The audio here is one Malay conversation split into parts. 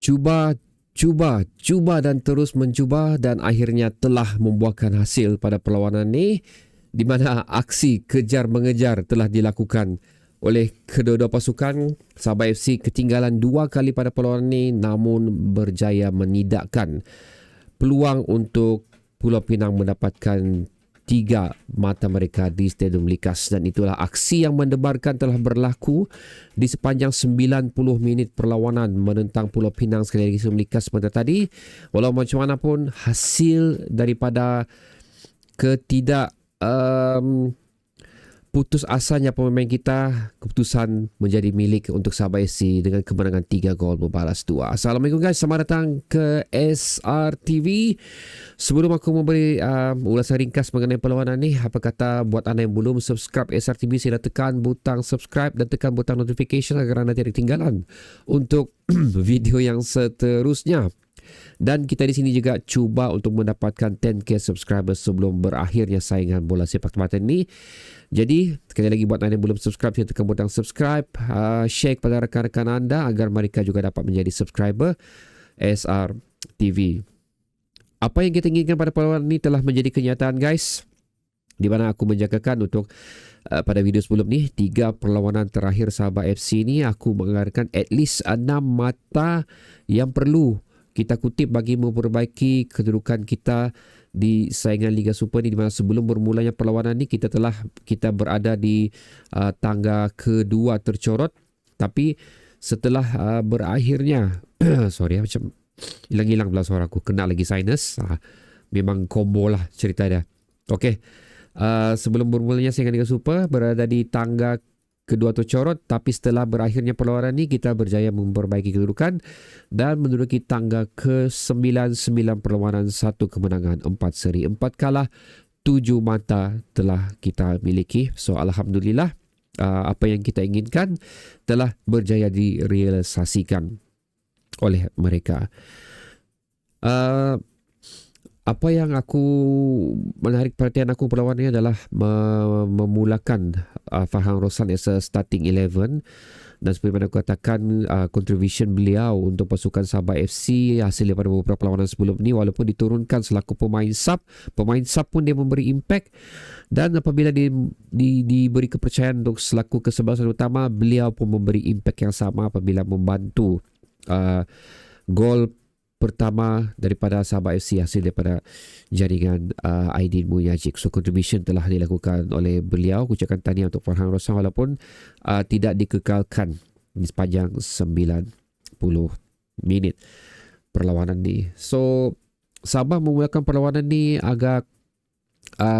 cuba dan terus mencuba dan akhirnya telah membuahkan hasil pada perlawanan ini, di mana aksi kejar-mengejar telah dilakukan oleh kedua-dua pasukan. Sabah FC ketinggalan 2 kali pada perlawanan ini namun berjaya menidakkan peluang untuk Pulau Pinang mendapatkan 3 mata mereka di Stadium Likas, dan itulah aksi yang mendebarkan telah berlaku di sepanjang 90 minit perlawanan menentang Pulau Pinang sekali lagi Stadium Likas sebentar tadi. Walau macam mana pun hasil daripada ketidak putus asanya pemain kita, keputusan menjadi milik untuk Sabah FC dengan kemenangan 3 gol membalas 2. Assalamualaikum guys, selamat datang ke SRTV. Sebelum aku memberi ulasan ringkas mengenai perlawanan ni, apa kata buat anda yang belum subscribe SRTV, sila tekan butang subscribe dan tekan butang notification agar anda tidak ketinggalan untuk video yang seterusnya. Dan kita di sini juga cuba untuk mendapatkan 10k subscribers sebelum berakhirnya saingan bola sepak tempatan ini. Jadi sekali lagi buat anda yang belum subscribe, saya tekan butang subscribe, share kepada rakan-rakan anda agar mereka juga dapat menjadi subscriber SRTV. Apa yang kita inginkan pada perlawanan ini telah menjadi kenyataan guys, di mana aku menjagakan untuk pada video sebelum ni 3 perlawanan terakhir Sabah FC ni aku menganggarkan at least 6 mata yang perlu kita kutip bagi memperbaiki kedudukan kita di saingan Liga Super ni, di mana sebelum bermulanya perlawanan ni kita berada di tangga kedua tercorot, tapi setelah berakhirnya macam hilang-hilang belah suara aku, kena lagi sinus, memang combo lah cerita dia. Okey, sebelum bermulanya saingan Liga Super berada di tangga kedua tercorot, tapi setelah berakhirnya perlawanan ni kita berjaya memperbaiki kedudukan dan menduduki tangga ke-9 perlawanan, 1 kemenangan, 4 seri, 4 kalah, 7 mata telah kita miliki. So alhamdulillah, apa yang kita inginkan telah berjaya direalisasikan oleh mereka. Apa yang aku menarik perhatian aku perlawanan ini adalah memulakan Farhan Roslan as a starting 11, dan seperti mana aku katakan contribution beliau untuk pasukan Sabah FC hasil daripada beberapa perlawanan sebelum ni, walaupun diturunkan selaku pemain sub pun dia memberi impact, dan apabila diberi kepercayaan untuk selaku kesebelasan utama, beliau pun memberi impact yang sama apabila membantu gol pertama daripada Sabah FC hasil daripada jaringan Aidin Muyajic. So contribution telah dilakukan oleh beliau. Ucapkan tahniah untuk Farhan Roslan walaupun tidak dikekalkan di sepanjang 90 minit perlawanan ni. So Sabah memulakan perlawanan ni agak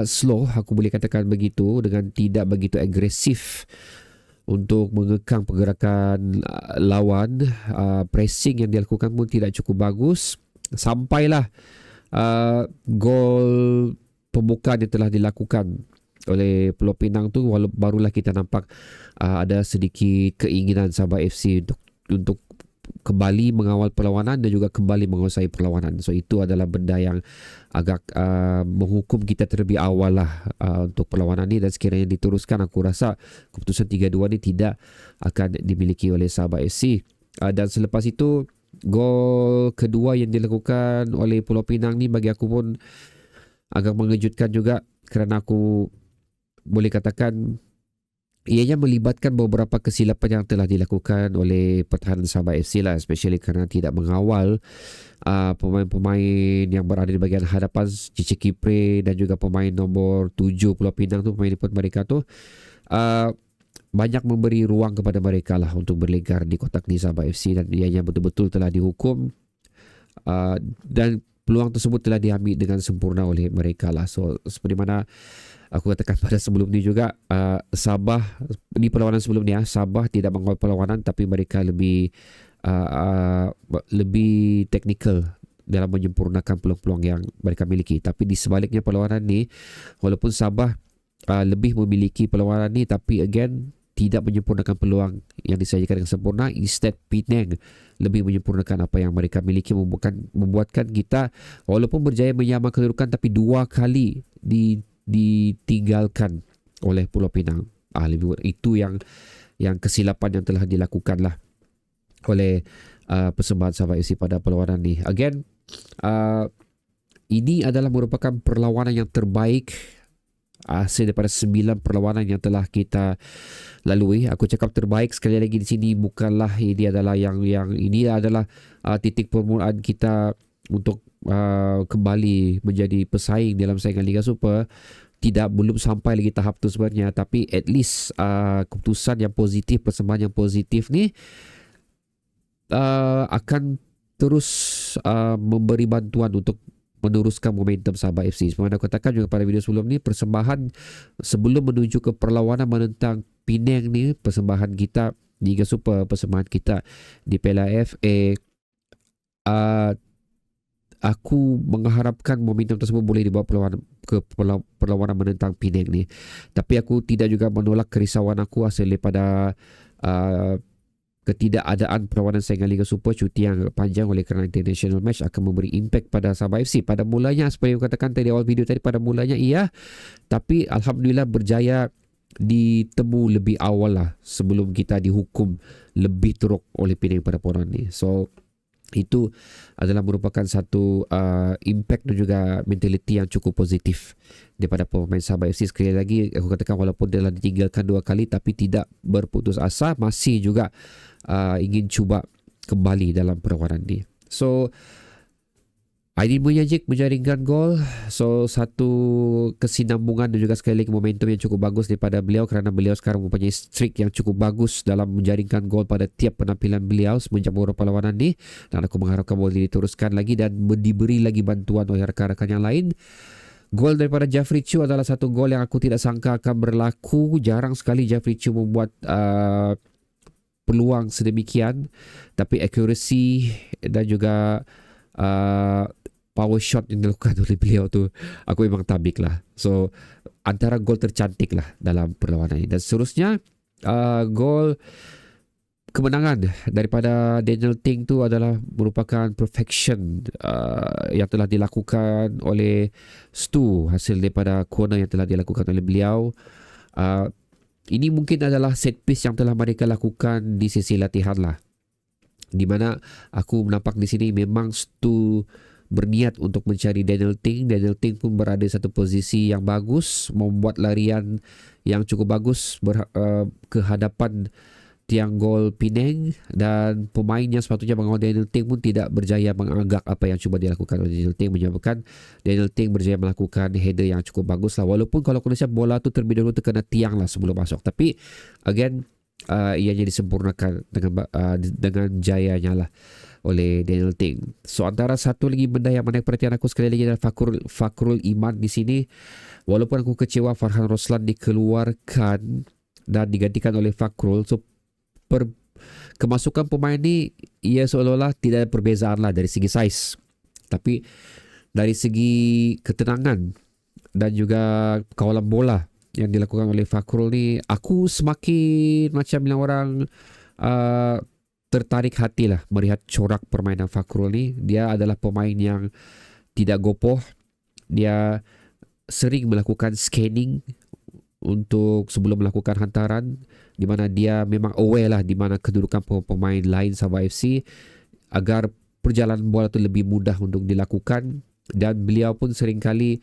slow, aku boleh katakan begitu, dengan tidak begitu agresif untuk mengekang pergerakan lawan. Pressing yang dilakukan pun tidak cukup bagus. Sampailah gol pembukaan yang telah dilakukan oleh Pulau Pinang tu, barulah kita nampak ada sedikit keinginan Sabah FC untuk kembali mengawal perlawanan dan juga kembali menguasai perlawanan. So itu adalah benda yang agak menghukum kita terlebih awal lah untuk perlawanan ni, dan sekiranya diteruskan aku rasa keputusan 3-2 ni tidak akan dimiliki oleh Sabah FC. Dan selepas itu gol kedua yang dilakukan oleh Pulau Pinang ni bagi aku pun agak mengejutkan juga, kerana aku boleh katakan ianya melibatkan beberapa kesilapan yang telah dilakukan oleh pertahanan Sabah FC lah, especially kerana tidak mengawal pemain-pemain yang berada di bahagian hadapan, Cici Kipre dan juga pemain nombor 7 Pulau Pinang tu, pemain import mereka tu banyak memberi ruang kepada mereka lah untuk berlenggar di kotak ni Sabah FC, dan ianya betul-betul telah dihukum dan peluang tersebut telah diambil dengan sempurna oleh mereka lah. So seperti mana aku katakan pada sebelum ni juga, Sabah di perlawanan sebelum ni, Sabah tidak mengawal perlawanan, tapi mereka lebih teknikal dalam menyempurnakan peluang-peluang yang mereka miliki. Tapi di sebaliknya perlawanan ni, walaupun Sabah lebih memiliki perlawanan ni, tapi again tidak menyempurnakan peluang yang disajikan dengan sempurna. Instead Penang lebih menyempurnakan apa yang mereka miliki, membuatkan kita walaupun berjaya menyamakan kedudukan, tapi 2 kali ditinggalkan oleh Pulau Pinang. Itu yang kesilapan yang telah dilakukan lah oleh persembahan Sabah FC pada perlawanan ni. Again, ini adalah merupakan perlawanan yang terbaik hasil daripada 9 perlawanan yang telah kita lalui. Aku cakap terbaik sekali lagi di sini, bukanlah ini adalah yang ini adalah titik permulaan kita untuk kembali menjadi pesaing dalam saingan Liga Super. Belum sampai lagi tahap tu sebenarnya, tapi at least keputusan yang positif, persembahan yang positif ni akan terus memberi bantuan untuk meneruskan momentum Sabah FC. Seperti aku katakan juga pada video sebelum ni, persembahan sebelum menuju ke perlawanan menentang Penang ni, persembahan kita di Liga Super, persembahan kita di Piala FA, aku mengharapkan momentum tersebut boleh dibawa perlawanan menentang Penang ni. Tapi aku tidak juga menolak kerisauan aku hasil daripada ketidakadaan perlawanan saingan Liga Super, cuti yang panjang oleh kerana international match akan memberi impact pada Sabah FC. Pada mulanya, seperti yang katakan tadi awal video tadi, pada mulanya iya, tapi Alhamdulillah berjaya ditemu lebih awal lah sebelum kita dihukum lebih teruk oleh Penang pada perlawanan ni. So itu adalah merupakan satu impact dan juga mentaliti yang cukup positif daripada pemain Sabah FC. Sekali lagi aku katakan, walaupun dia telah ditinggalkan 2 kali tapi tidak berputus asa, masih juga ingin cuba kembali dalam perlawanan ni. So Aidin Mujagic menjaringkan gol. So satu kesinambungan dan juga sekali lagi momentum yang cukup bagus daripada beliau, kerana beliau sekarang mempunyai streak yang cukup bagus dalam menjaringkan gol pada tiap penampilan beliau semenjak beberapa perlawanan ni, dan aku mengharapkan boleh diteruskan lagi dan diberi lagi bantuan oleh rakan-rakan yang lain. Gol daripada Jeffrey Chu adalah satu gol yang aku tidak sangka akan berlaku. Jarang sekali Jeffrey Chu membuat peluang sedemikian, tapi accuracy dan juga power shot yang dilakukan oleh beliau tu, aku memang tabik lah. So antara gol tercantik lah dalam perlawanan ini. Dan seterusnya, gol kemenangan daripada Daniel Ting tu adalah merupakan perfection yang telah dilakukan oleh Stu, hasil daripada corner yang telah dilakukan oleh beliau. Ini mungkin adalah set piece yang telah mereka lakukan di sesi latihan lah, di mana aku menampak di sini memang Stu berniat untuk mencari Daniel Ting. Daniel Ting pun berada di satu posisi yang bagus, membuat larian yang cukup bagus ke hadapan tiang gol Penang, dan pemain yang sepatutnya mengawal Daniel Ting pun tidak berjaya mengagak apa yang cuba dilakukan oleh Daniel Ting, menyebabkan Daniel Ting berjaya melakukan header yang cukup bagus lah. Walaupun kalau aku lihat bola tu terlebih dahulu terkena tiang lah sebelum masuk, tapi again ianya disempurnakan dengan jayanya lah oleh Daniel Ting. So antara satu lagi benda yang menarik perhatian aku sekali lagi adalah Fakrul Iman di sini. Walaupun aku kecewa Farhan Roslan dikeluarkan dan digantikan oleh Fakrul, so kemasukan pemain ni ia seolah-olah tidak ada perbezaan lah dari segi saiz, tapi dari segi ketenangan dan juga kawalan bola yang dilakukan oleh Fakrul ni, aku semakin macam bilang orang tertarik hati lah melihat corak permainan Fakrul ni. Dia adalah pemain yang tidak gopoh. Dia sering melakukan scanning untuk sebelum melakukan hantaran, di mana dia memang aware lah di mana kedudukan pemain lain Sabah FC agar perjalanan bola tu lebih mudah untuk dilakukan. Dan beliau pun seringkali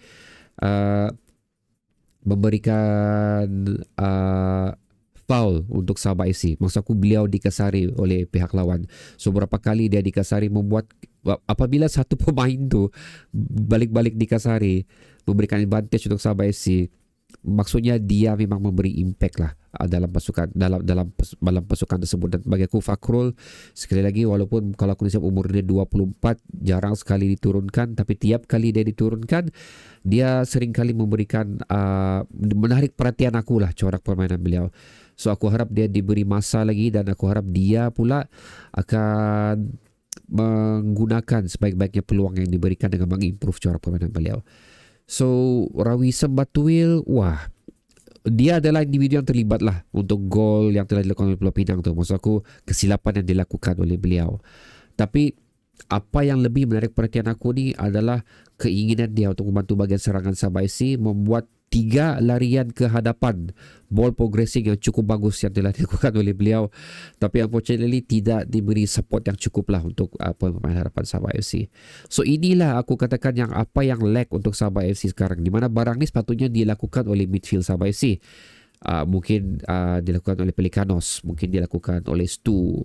memberikan foul untuk Sabah FC. Maksud aku, beliau dikasari oleh pihak lawan. So beberapa kali dia dikasari, membuat apabila satu pemain tu balik-balik dikasari, memberikan advantage untuk Sabah FC, maksudnya dia memang memberi impact lah dalam pasukan, dalam pasukan tersebut. Dan bagi aku Fakrul, sekali lagi, walaupun kalau aku lihat umur dia 24, jarang sekali diturunkan, tapi tiap kali dia diturunkan, dia sering kali memberikan menarik perhatian aku lah corak permainan beliau. So aku harap dia diberi masa lagi, dan aku harap dia pula akan menggunakan sebaik-baiknya peluang yang diberikan dengan mengimprove corak permainan beliau. So Rawi Sembatuil, wah, dia adalah individu yang terlibat lah untuk gol yang telah dilakukan oleh Pulau Pinang tu. Maksud aku, kesilapan yang dilakukan oleh beliau. Tapi apa yang lebih menarik perhatian aku ni adalah keinginan dia untuk membantu bahagian serangan Sabah FC, membuat 3 larian ke hadapan, ball progressing yang cukup bagus yang telah dilakukan oleh beliau, tapi unfortunately tidak diberi support yang cukup lah untuk pemain harapan Sabah FC. So inilah aku katakan yang apa yang lack untuk Sabah FC sekarang, di mana barang ni sepatutnya dilakukan oleh midfield Sabah FC. Mungkin dilakukan oleh Pelicanos, mungkin dilakukan oleh Stu,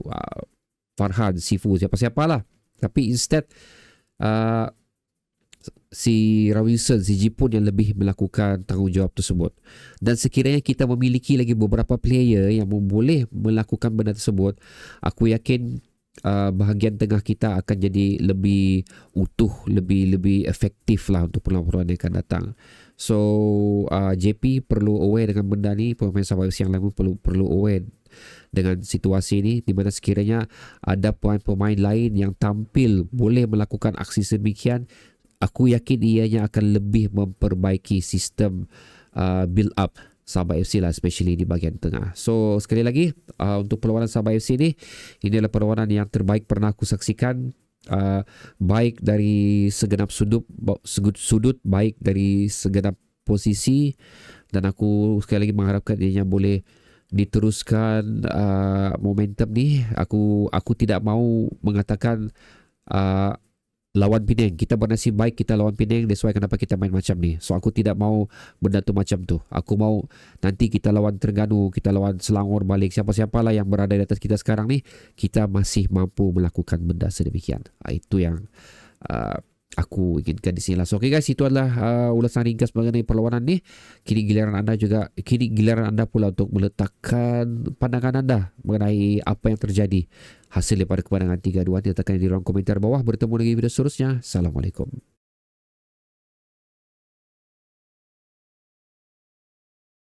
Farhan, Sifu, siapa-siapalah. Tapi instead si Robinson, si Jipun yang lebih melakukan tanggungjawab tersebut. Dan sekiranya kita memiliki lagi beberapa player yang boleh melakukan benda tersebut, aku yakin bahagian tengah kita akan jadi lebih utuh, lebih efektif lah untuk perlawanan yang akan datang. So JP perlu aware dengan benda ni, pemain Sabah FC yang lain perlu aware dengan situasi ini, di mana sekiranya ada pemain-pemain lain yang tampil boleh melakukan aksi sedemikian, aku yakin ianya akan lebih memperbaiki sistem build up Sabah FC lah, especially di bahagian tengah. So sekali lagi untuk perlawanan Sabah FC ni, ini adalah perlawanan yang terbaik pernah aku saksikan, baik dari segenap sudut, baik dari segenap posisi, dan aku sekali lagi mengharapkan ianya boleh diteruskan momentum ni. Aku tidak mahu mengatakan lawan Penang, kita bernasib baik kita lawan Penang, that's why kenapa kita main macam ni. So aku tidak mau benda tu macam tu. Aku mau nanti kita lawan Terengganu, kita lawan Selangor balik, siapa-siapalah yang berada di atas kita sekarang ni, kita masih mampu melakukan benda sedemikian. Itu yang aku inginkan di sini lah. So okay guys, itu adalah ulasan ringkas mengenai perlawanan ni. Kini giliran anda pula untuk meletakkan pandangan anda mengenai apa yang terjadi hasil daripada kemenangan 3-2. Letakkan di ruang komentar bawah. Bertemu lagi video seterusnya. Assalamualaikum.